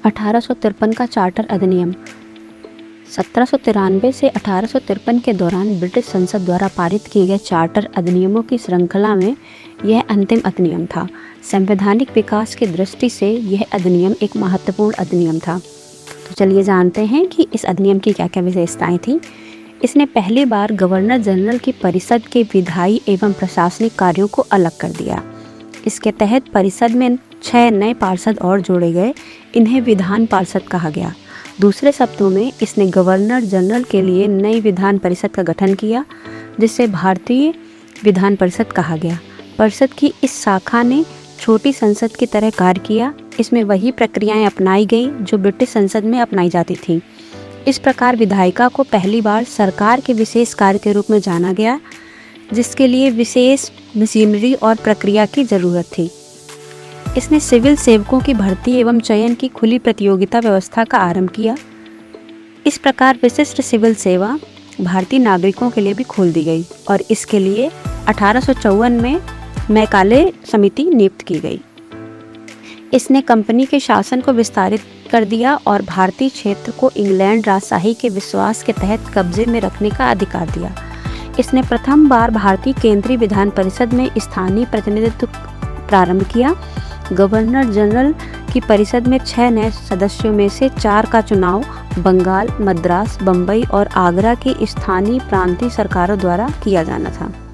1853 का चार्टर अधिनियम। 1793 से 1853 के दौरान ब्रिटिश संसद द्वारा पारित किए गए चार्टर अधिनियमों की श्रृंखला में यह अंतिम अधिनियम था। संवैधानिक विकास की दृष्टि से यह अधिनियम एक महत्वपूर्ण अधिनियम था। तो चलिए जानते हैं कि इस अधिनियम की क्या क्या विशेषताएं थी। इसने पहली बार गवर्नर जनरल की परिषद के विधायी एवं प्रशासनिक कार्यों को अलग कर दिया। इसके तहत परिषद में 6 नए पार्षद और जोड़े गए। इन्हें विधान पार्षद कहा गया। दूसरे शब्दों में इसने गवर्नर जनरल के लिए नई विधान परिषद का गठन किया, जिसे भारतीय विधान परिषद कहा गया। परिषद की इस शाखा ने छोटी संसद की तरह कार्य किया। इसमें वही प्रक्रियाएं अपनाई गईं जो ब्रिटिश संसद में अपनाई जाती थीं। इस प्रकार विधायिका को पहली बार सरकार के विशेष कार्य के रूप में जाना गया, जिसके लिए विशेष मशीनरी और प्रक्रिया की जरूरत थी। इसने सिविल सेवकों की भर्ती एवं चयन की खुली प्रतियोगिता व्यवस्था का आरंभ किया। इस प्रकार विशिष्ट सिविल सेवा भारतीय नागरिकों के लिए भी खोल दी गई और इसके लिए 1854 में मैकाले समिति नियुक्त की गई। इसने कंपनी के शासन को विस्तारित कर दिया और भारतीय क्षेत्र को इंग्लैंड राजशाही के विश्वास के तहत कब्जे में रखने का अधिकार दिया। इसने प्रथम बार भारतीय केंद्रीय विधान परिषद में स्थानीय प्रतिनिधित्व प्रारंभ किया। गवर्नर जनरल की परिषद में 6 नए सदस्यों में से 4 का चुनाव बंगाल, मद्रास, बम्बई और आगरा की स्थानीय प्रांतीय सरकारों द्वारा किया जाना था।